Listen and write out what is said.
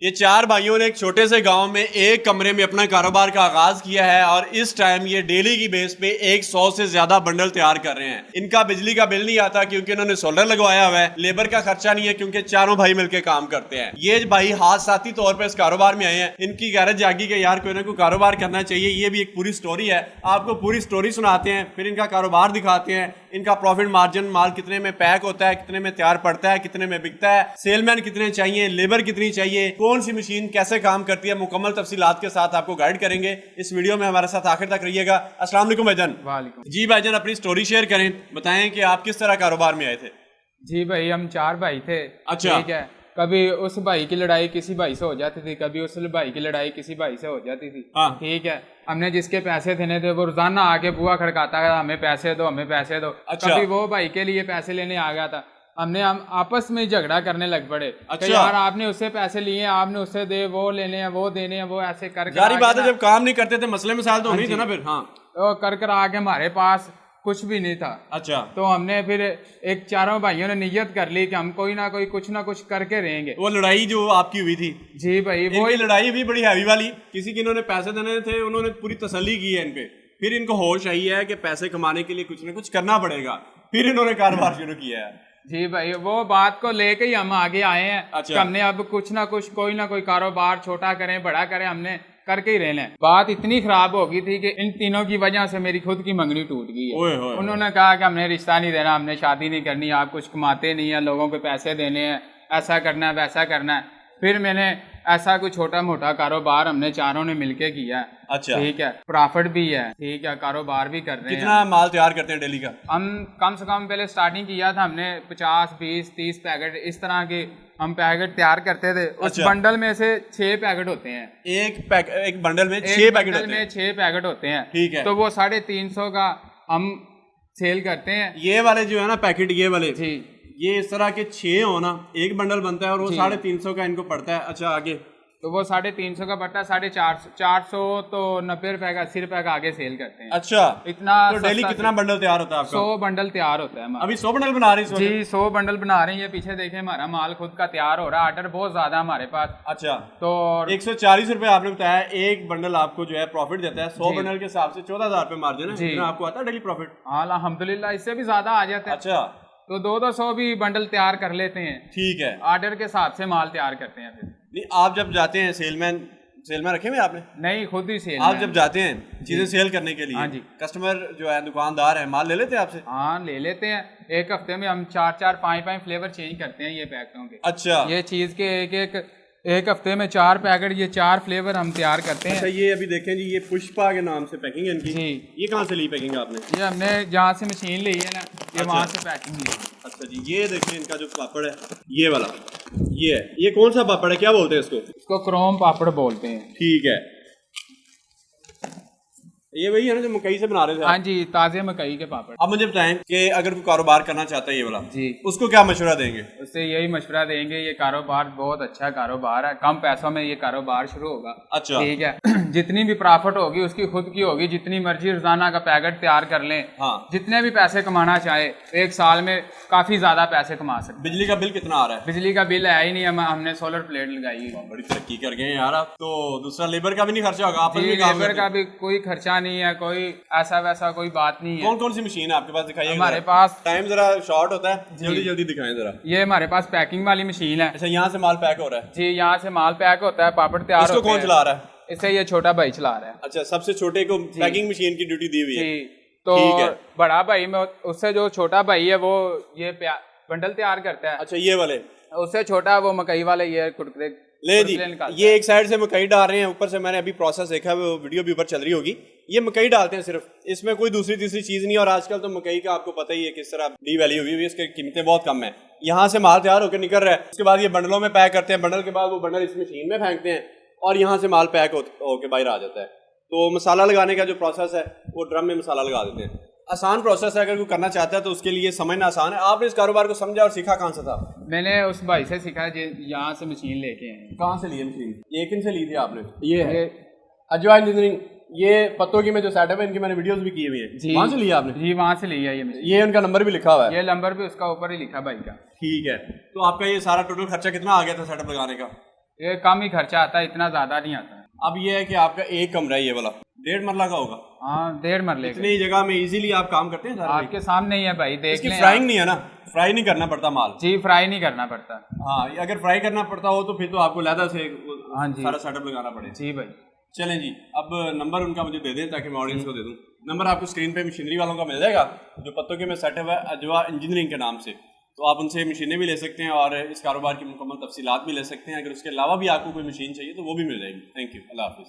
ये चार भाइयों ने एक छोटे से गांव में एक कमरे में अपना कारोबार का आगाज किया है और इस टाइम ये डेली की बेस पे 100 से ज्यादा बंडल तैयार कर रहे हैं। इनका बिजली का बिल नहीं आता क्योंकि इन्होंने सोलर लगवाया हुआ है। लेबर का खर्चा नहीं है क्योंकि चारों भाई मिलकर काम करते हैं। ये भाई हाथ साथी तौर पर इस कारोबार में आए हैं। इनकी गैरत जागी के यार कोई ना कोई कारोबार करना चाहिए। ये भी एक पूरी स्टोरी है, आपको पूरी स्टोरी सुनाते हैं, फिर इनका कारोबार दिखाते हैं, इनका प्रॉफिट मार्जिन, माल कितने में पैक होता है, कितने में तैयार पड़ता है, कितने में बिकता है, सेलमैन कितने चाहिए, लेबर कितनी चाहिए, कौन सी मशीन कैसे काम करती है, मुकम्मल तफसीलात के साथ आपको गाइड करेंगे। इस वीडियो में हमारे साथ आखिर तक रहिएगा। अस्सलाम वालेकुम भाईजान। वालेकुम जी भाईजान, अपनी स्टोरी शेयर करें, बताएं कि आप किस तरह कारोबार में आए थे। जी भाई, हम चार भाई थे। अच्छा। ठीक है, कभी उस भाई की लड़ाई किसी भाई से हो जाती थी, कभी उस भाई की लड़ाई किसी भाई से हो जाती थी। हाँ। ठीक है, हमने जिसके पैसे देने थे वो रोजाना आके बुआ खड़काता है, हमें पैसे दो, हमें पैसे दो। अच्छा। कभी वो भाई के लिए पैसे लेने आ गया था, हम आपस में झगड़ा करने लग पड़े। अच्छा। यार आपने उससे पैसे लिए, आपने उससे दे, वो लेने हैं, वो देने हैं, वो ऐसे कर जारी बात है, जब काम नहीं करते थे मसले मसाइल तो नहीं थे ना फिर। हाँ, तो कर आके हमारे पास कुछ भी नहीं था। अच्छा। तो हमने फिर एक चारों भाइयों ने नियत कर ली कि हम कोई ना कोई कुछ ना कुछ करके रहेंगे। वो लड़ाई जो आपकी हुई थी, जी भाई, वो इनकी लड़ाई भी बड़ी हैवी वाली। किसी की इन्होंने पैसे देने थे, उन्होंने पूरी तसल्ली की है इन पे, फिर इनको होश आई है कि पैसे कमाने के लिए कुछ ना कुछ करना पड़ेगा, फिर इन्होंने कारोबार शुरू किया है। जी भाई, वो बात को लेके ही हम आगे आए हैं। अच्छा। कि हमने अब कुछ ना कुछ कोई ना कोई कारोबार छोटा करें बड़ा करें, हमने करके ही रहना है। बात इतनी खराब हो गई थी कि इन तीनों की वजह से मेरी खुद की मंगनी टूट गई है। उन्होंने कहा कि हमने रिश्ता नहीं देना, हमने शादी नहीं करनी, आप कुछ कमाते नहीं है, लोगों के पैसे देने हैं, ऐसा करना है वैसा करना है। फिर मैंने ऐसा कोई छोटा मोटा कारोबार हमने चारों ने मिलके किया है। अच्छा। ठीक है, प्रॉफिट भी है, ठीक है, कारोबार भी कर रहे हैं। कितना माल तैयार करते हैं डेली का? हम कम से कम पहले स्टार्टिंग किया था हमने 50, 20, 30 पैकेट इस तरह के हम पैकेट तैयार करते थे। उस अच्छा। बंडल में से 6 पैकेट होते हैं। एक बंडल में 6 पैकेट होते हैं। 6 पैकेट होते हैं। ठीक है। तो वो 350 का हम सेल करते हैं। ये वाले जो है ना पैकेट, ये वाले जी, ये इस तरह के 6 हो ना, एक बंडल बनता है और वो 350 का इनको पड़ता है। अच्छा, आगे? तो वो 350 का पड़ता है, 450, 400 तो 90 रुपए का, 80 रुपए का आगे सेल करते हैं। अच्छा। इतना तो डेली कितना बंडल तैयार होता है आपका? 100 बंडल तैयार होता है हमारा। अभी 100 बंडल बना रही हैं? जी, 100 बंडल बना रहे हैं। ये पीछे देखें, हमारा माल खुद का तैयार हो रहा है, ऑर्डर बहुत ज्यादा हमारे पास। अच्छा। तो 140 रुपए आपने बताया, एक बंडल आपको जो है प्रॉफिट देता है। 100 बंडल के हिसाब से 14,000 रुपए मार्जिन है। इतना आपको आता है डेली प्रॉफिट? हाँ, अल्हम्दुलिल्लाह, इससे भी ज्यादा आ जाता है। अच्छा। तो 200 भी बंडल तैयार कर लेते हैं। ठीक है। ऑर्डर के हिसाब से माल तैयार करते हैं। फिर नहीं, आप जब जाते हैं, सेलमैन रखे हुए आपने? नहीं, खुद ही सेल। आप जब जाते हैं चीजें सेल करने के लिए, हाँ जी, कस्टमर जो है, दुकानदार है, माल ले लेते हैं आपसे? हाँ, ले लेते हैं। एक हफ्ते में हम 4-4, 5-5 फ्लेवर चेंज करते हैं ये पैकेटों के। अच्छा। ये चीज के एक हफ्ते में 4 पैकेट, ये 4 फ्लेवर हम तैयार करते हैं। अच्छा, ये अभी देखें जी, ये पुष्पा के नाम से पैकिंग है इनकी। जी। ये कहाँ से ली पैकिंग आपने? ये हमने जहाँ से मशीन ली है ना, ये वहाँ से पैकिंग ली। अच्छा जी, ये देखें इनका जो पापड़ है, ये वाला, ये कौन सा पापड़ है, क्या बोलते हैं इसको? इसको क्रोम पापड़ बोलते हैं। ठीक है। ये वही है ना जो मकई से बना रहे थे? हाँ जी, ताजे मकई के पापड़। अब मुझे बताएं कि अगर कोई कारोबार करना चाहता है ये वाला, जी, उसको क्या मशवरा देंगे? उससे यही मशवरा देंगे, ये कारोबार बहुत अच्छा कारोबार है, कम पैसों में ये कारोबार शुरू होगा। अच्छा। ठीक है। जितनी भी प्रॉफिट होगी उसकी खुद की होगी, जितनी मर्जी रोजाना का पैकेट तैयार कर लें। हाँ। जितने भी पैसे कमाना चाहे, एक साल में काफी ज्यादा पैसे कमा सकते। बिजली का बिल कितना आ रहा है? बिजली का बिल है ही नहीं, हमने सोलर प्लेट लगाई है। बड़ी तरक्की कर गए यार आप तो। दूसरा लेबर का भी नहीं खर्चा होगा? आप लेबर का भी कोई खर्चा नहीं है, कोई ऐसा वैसा कोई बात नहीं है। कौन कौन सी मशीन है आपके पास, दिखाइए हमारे पास। टाइम जरा शॉर्ट होता है, जल्दी जल्दी दिखाएं जरा। ये हमारे पास पैकिंग वाली मशीन है। अच्छा, यहाँ से माल पैक हो रहा है? जी, यहाँ से माल पैक होता है, पापड़ तैयार होते हैं। इसको कौन चला रहा है? इसे ये छोटा भाई चला रहा है। अच्छा, सबसे छोटे को पैकिंग मशीन की ड्यूटी दी हुई है? जी। तो बड़ा भाई में उससे जो छोटा भाई है वो ये बंडल तैयार करता है। अच्छा, ये वाले? उससे छोटा वो मकई वाले ये कुरकुरे ले जी, ये एक साइड से मकई डाल रहे हैं, ऊपर से मैंने अभी प्रोसेस देखा है, वो वीडियो भी ऊपर चल रही होगी। ये मकई डालते हैं सिर्फ, इसमें कोई दूसरी तीसरी चीज नहीं। और आजकल तो मकई का आपको पता ही है किस तरह डी वैल्यू हुई है, इसकी कीमतें बहुत कम है। यहाँ से माल तैयार होकर निकल रहा है, उसके बाद ये बंडलों में पैक करते हैं, बंडल के बाद वो बंडल इस मशीन में फेंकते हैं और यहाँ से माल पैक होकर बाहर आ जाता है। तो मसाला लगाने का जो प्रोसेस है वो ड्रम में मसाला लगा देते हैं। आसान प्रोसेस है, अगर कोई करना चाहता है तो उसके लिए समझना आसान है। आपने इस कारोबार को समझा और सीखा कहाँ से था? मैंने उस भाई से सीखा, यहाँ से मशीन लेके आए। कहाँ से ली मशीन? ये किन से ली थी आपने? ये है अजवा इंजीनियरिंग, ये पत्तों की में जो सेटअप है इनकी मैंने वीडियोस भी की हुई है। वहाँ से लिया आपने? जी, वहाँ से लिया ये मशीन। ये उनका नंबर भी लिखा हुआ है? ये नंबर भी उसका ऊपर ही लिखा भाई का। ठीक है। तो आपका ये सारा टोटल खर्चा कितना आ गया था सेटअप लगाने का? ये कम ही खर्चा आता है, इतना ज्यादा नहीं आता। अब ये है कि आपका एक कमरा है ये वाला 1.5 मरला का होगा। हाँ 1.5 मरले इतनी जगह में इजीली आप काम करते हैं सारा? आपके सामने ही है भाई, देख इसकी लें। फ्राइंग नहीं है ना, फ्राई नहीं करना पड़ता माल? जी फ्राई नहीं करना पड़ता। हाँ अगर फ्राई करना पड़ता हो तो फिर तो आपको लहदा से हाँ जी सारा सेटअप लगाना पड़ेगा। जी भाई। चलें जी, अब नंबर उनका मुझे दे दें ताकि मैं ऑडियंस को दे दूं। नंबर आपको स्क्रीन पे मशीनरी वालों का मिल जाएगा जो पत्तों के में सेटअप है अजवा इंजीनियरिंग के नाम से। तो आप उनसे मशीनें भी ले सकते हैं और इस कारोबार की मुकम्मल तफसीलात भी ले सकते हैं। अगर उसके अलावा भी आपको कोई मशीन चाहिए तो वो भी मिल जाएगी। थैंक यू, अल्लाह हाफिज़।